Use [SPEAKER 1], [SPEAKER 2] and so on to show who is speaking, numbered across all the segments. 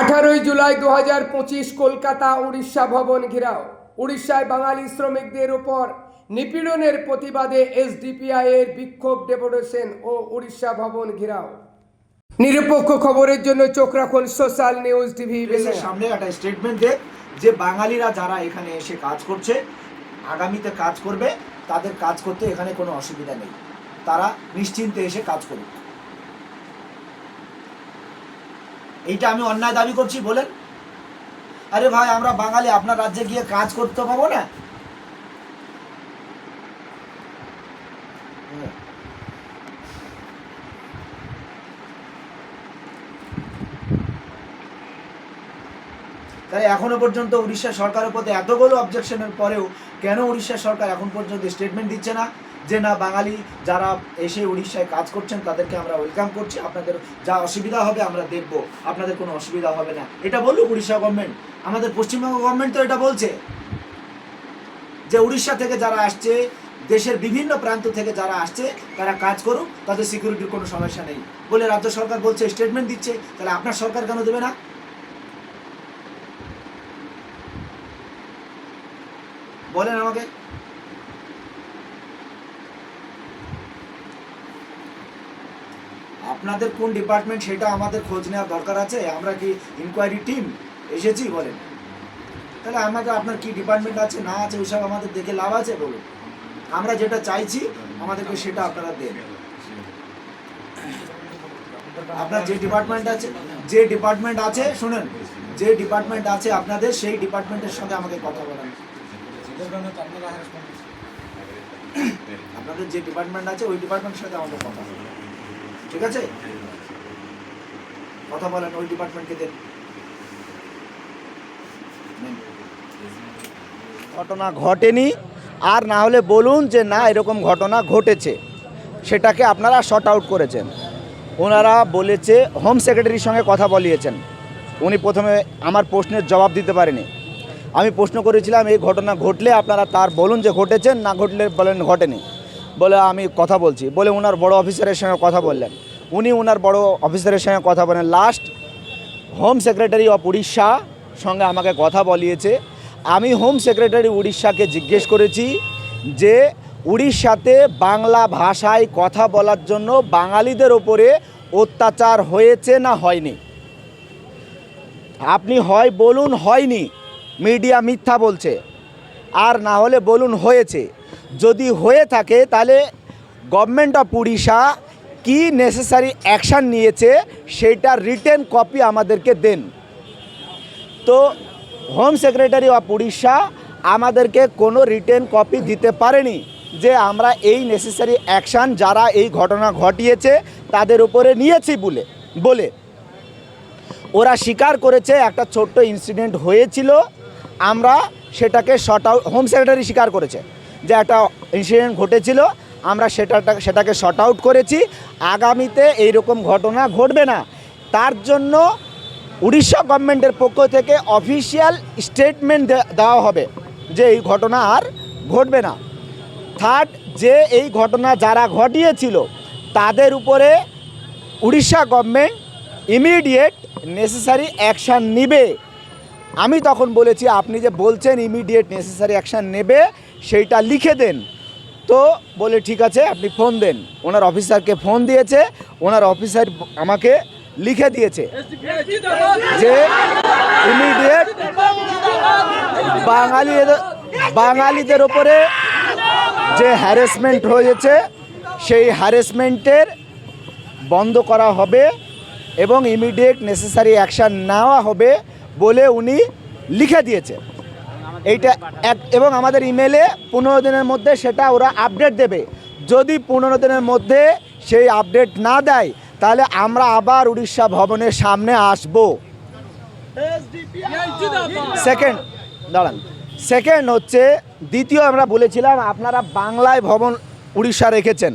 [SPEAKER 1] 18 জুলাই 2025 কলকাতা উড়িষ্যা ভবন ঘেরাও। উড়িষ্যায় বাঙালি শ্রমিকদের উপর নিপীড়নের প্রতিবাদে এসডিপিআই এর বিক্ষোভ ডেপুটেশন ও উড়িষ্যা ভবন ঘেরাও। নিরপেক্ষ খবরের জন্য চোখ রাখুন সোশ্যাল নিউজ টিভি।
[SPEAKER 2] সামনে একটা স্টেটমেন্ট দেখ যে বাঙালিরা যারা এখানে এসে কাজ করছে, আগামীতে কাজ করবে, তাদের কাজ করতে এখানে কোনো অসুবিধা নেই, তারা নিশ্চিন্তে এসে কাজ করুক। এইটা আমি অন্যায় দাবি করছি বলেন? আরে ভাই, আমরা বাঙালি, আপনার রাজ্যে গিয়ে কাজ করতে পাবো না? তাই এখনো পর্যন্ত উড়িষ্যা সরকারের প্রতি এতগুলো অবজেকশনের পরেও কেন উড়িষ্যা সরকার এখন পর্যন্ত স্টেটমেন্ট দিচ্ছে না যে না, বাঙালি যারা এসে উড়িষ্যায় কাজ করছেন তাদেরকে আমরা ওয়েলকাম করছি, আপনাদের যা অসুবিধা হবে আমরা দেখব, আপনাদের কোনো অসুবিধা হবে না। এটা বলুক উড়িষ্যা গভর্নমেন্ট। আমাদের পশ্চিমবঙ্গ গভর্নমেন্ট তো এটা বলছে যে উড়িষ্যা থেকে যারা আসছে, দেশের বিভিন্ন প্রান্ত থেকে যারা আসছে, তারা কাজ করুক, তাদের সিকিউরিটির কোনো সমস্যা নেই বলে রাজ্য সরকার বলছে, স্টেটমেন্ট দিচ্ছে। তাহলে আপনার সরকার কেন দেবে না? বলেন আমাকে। আপনাদের কোন ডিপার্টমেন্ট সেটা আমাদের খোঁজ নেওয়ার দরকার আছে। আমরা কি ইনকোয়ারি টিম এসেছি? বলেন। তাহলে আমাদের আপনার কি ডিপার্টমেন্ট আছে না আছে ওইসব আমাদের দেখে লাভ আছে? বলুন। আমরা যেটা চাইছি আমাদেরকে সেটা আপনারা দেন। আপনার যে ডিপার্টমেন্ট আছে শুনেন, যে ডিপার্টমেন্ট আছে আপনাদের, সেই ডিপার্টমেন্টের সঙ্গে আমাকে কথা বলেন। আপনাদের যে ডিপার্টমেন্ট আছে ওই ডিপার্টমেন্টের সাথে আমাদের কথা বলেন, ঠিক আছে? কথা বলেন, ওই ডিপার্টমেন্টকে দেন। ঘটনা ঘটেনি, আর না হলে বলুন যে না এরকম ঘটনা ঘটেছে, সেটাকে আপনারা শর্ট আউট করেছেন। ওনারা বলেছে হোম সেক্রেটারির সঙ্গে কথা বলিয়েছেন। উনি প্রথমে আমার প্রশ্নের জবাব দিতে পারেনি। আমি প্রশ্ন করেছিলাম এই ঘটনা ঘটলে আপনারা তার বলুন যে ঘটেছেন, না ঘটলে বলেন ঘটেনি। বলে আমি কথা বলছি বলে ওনার বড় অফিসারের সঙ্গে কথা বললেন। উনি ওনার বড় অফিসারের সঙ্গে কথা বলেন। Last home secretary of Orissa সঙ্গে আমাকে কথা বলিয়েছে। আমি হোম সেক্রেটারি উড়িষ্যাকে জিজ্ঞেস করেছি যে উড়িষ্যাতে বাংলা ভাষায় কথা বলার জন্য বাঙালিদের ওপরে অত্যাচার হয়েছে না হয়নি? আপনি হয় বলুন হয়নি, মিডিয়া মিথ্যা বলছে, আর না হলে বলুন হয়েছে। যদি হয়ে থাকে তাহলে গভর্নমেন্ট অফ উড়িষ্যা কি নেসেসারি অ্যাকশান নিয়েছে সেইটার রিটেন কপি আমাদেরকে দেন। তো হোম সেক্রেটারি অফ উড়িষ্যা আমাদেরকে কোনো রিটেন কপি দিতে পারেনি যে আমরা এই নেসেসারি অ্যাকশান যারা এই ঘটনা ঘটিয়েছে তাদের উপরে নিয়েছি বলে ওরা স্বীকার করেছে একটা ছোট্ট ইনসিডেন্ট হয়েছিল, আমরা সেটাকে শর্ট আউট, হোম সেক্রেটারি স্বীকার করেছে যে একটা ইনসিডেন্ট ঘটেছিল, আমরা সেটাকে শর্ট আউট করেছি। আগামীতে এইরকম ঘটনা ঘটবে না, তার জন্য উড়িষ্যা গভর্নমেন্টের পক্ষ থেকে অফিসিয়াল স্টেটমেন্ট দেওয়া হবে যে এই ঘটনা আর ঘটবে না। থার্ড, যে এই ঘটনা যারা ঘটিয়েছিল তাদের উপরে Orissa government immediate necessary action নেবে। আমি তখন বলেছি আপনি যে বলছেন ইমিডিয়েট নেসেসারি অ্যাকশান নেবে সেইটা লিখে দেন। তো বলে ঠিক আছে আপনি ফোন দেন। ওনার অফিসারকে ফোন দিয়েছে, ওনার অফিসার আমাকে লিখে দিয়েছে যে ইমিডিয়েট বাঙালিদের ওপরে যে হ্যারাসমেন্ট হয়েছে সেই হ্যারাসমেন্টের বন্ধ করা হবে এবং ইমিডিয়েট নেসেসারি অ্যাকশান নেওয়া হবে বলে উনি লিখে দিয়েছে এইটা। এবং আমাদের ইমেলে 15 দিনের মধ্যে সেটা ওরা আপডেট দেবে। যদি 15 দিনের মধ্যে সেই আপডেট না দেয় তাহলে আমরা আবার উড়িষ্যা ভবনের সামনে আসব। সেকেন্ড হচ্ছে, দ্বিতীয় আমরা বলেছিলাম আপনারা বাংলায় ভবন উড়িষ্যা রেখেছেন,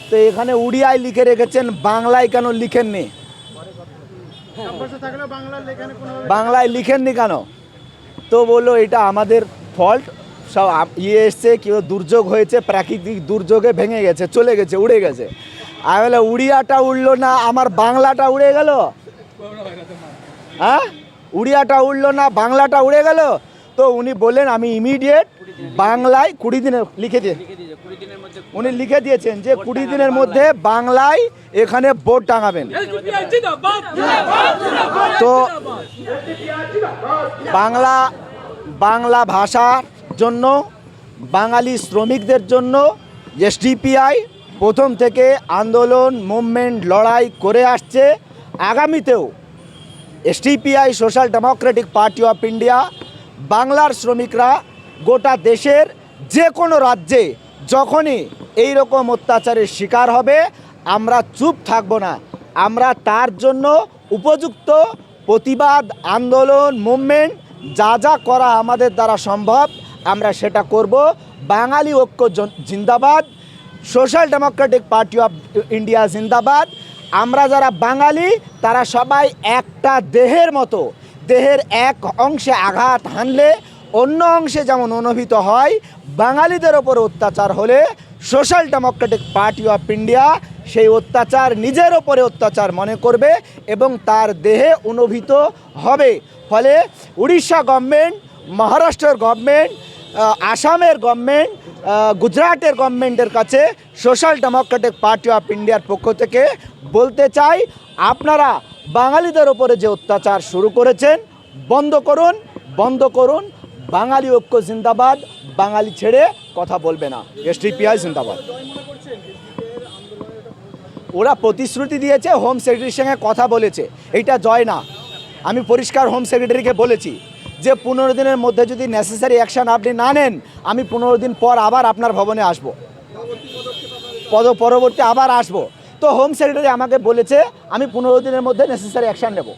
[SPEAKER 2] তো এখানে উড়িয়ায় লিখে রেখেছেন, বাংলায় কেন লিখেননি? বাংলায় লিখেননি কেন? তো বললো এটা আমাদের ফল্ট, সব এসছে, কেউ দুর্যোগ হয়েছে, প্রাকৃতিক দুর্যোগে ভেঙে গেছে, চলে গেছে, উড়ে গেছে। আমি বলে উড়িয়াটা উড়লো না, আমার বাংলাটা উড়ে গেল। হ্যাঁ। উড়িয়াটা উড়লো না, বাংলাটা উড়ে গেল। তো উনি বললেন আমি ইমিডিয়েট বাংলায় 20 দিনের লিখে দিয়ে উনি লিখে দিয়েছেন যে 20 দিনের মধ্যে বাংলায় এখানে বোর্ড টাঙাবেন। তো বাংলা ভাষার জন্য, বাঙালি শ্রমিকদের জন্য এসডিপিআই প্রথম থেকে আন্দোলন, মুভমেন্ট, লড়াই করে আসছে। আগামীতেও SDPI social Democratic party of India বাংলার শ্রমিকরা গোটা দেশের যে কোনো রাজ্যে যখনই এই রকম অত্যাচারের শিকার হবে আমরা চুপ থাকব না। আমরা তার জন্য উপযুক্ত প্রতিবাদ, আন্দোলন, মুভমেন্ট যা যা করা আমাদের দ্বারা সম্ভব আমরা সেটা করব। বাঙালি ঐক্য জিন্দাবাদ, social Democratic party of India জিন্দাবাদ। আমরা যারা বাঙালি তারা সবাই একটা দেহের মতো, দেহের এক অংশে আঘাত হানলে অন্য অংশে যেমন অনুভূত হয়, বাঙালিদের ওপর অত্যাচার হলে social Democratic party of India সেই অত্যাচার নিজের ওপরে অত্যাচার মনে করবে এবং তার দেহে অনুভূত হবে। ফলে উড়িষ্যা গভর্নমেন্ট, মহারাষ্ট্রের গভর্নমেন্ট, আসামের গভর্নমেন্ট, গুজরাটের গভর্নমেন্টের কাছে সোশ্যাল ডেমোক্রেটিক পার্টি অফ ইন্ডিয়ার পক্ষ থেকে বলতে চাই, আপনারা বাঙালিদের ওপরে যে অত্যাচার শুরু করেছেন বন্ধ করুন, বন্ধ করুন। বাঙালি ঐক্য জিন্দাবাদ, বাঙালি ছেড়ে কথা বলবে না, এসডিপিআই জিন্দাবাদ। ওরা প্রতিশ্রুতি দিয়েছে, হোম সেক্রেটারির সঙ্গে কথা বলেছে, এইটা জয় না। আমি পরিষ্কার হোম সেক্রেটারিকে বলেছি যে 15 দিনের মধ্যে যদি নেসেসারি অ্যাকশান আপনি না নেন আমি 15 দিন পর আবার আপনার ভবনে আসব, পরবর্তী আবার আসব। তো হোম সেক্রেটারি আমাকে বলেছে আমি 15 দিনের মধ্যে নেসেসারি অ্যাকশান নেব।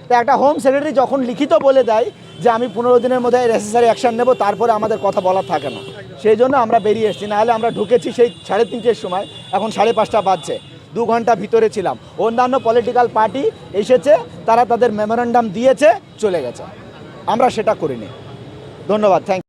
[SPEAKER 2] তো একটা হোম সেক্রেটারি যখন লিখিত বলে দেয় যে আমি 15 দিনের মধ্যে নেসেসারি অ্যাকশান নেব, তারপরে আমাদের কথা বলার থাকে না। সেই জন্য আমরা বেরিয়ে এসেছি, নাহলে আমরা ঢুকেছি সেই 3:30-এর সময়, এখন 5:30 বাজছে, 2 ঘন্টা ভিতরে ছিলাম। অন্যান্য পলিটিক্যাল পার্টি এসেছে, তারা তাদের মেমোরেন্ডাম দিয়েছে, চলে গেছে, আমরা সেটা করিনি। ধন্যবাদ, থ্যাংক ইউ।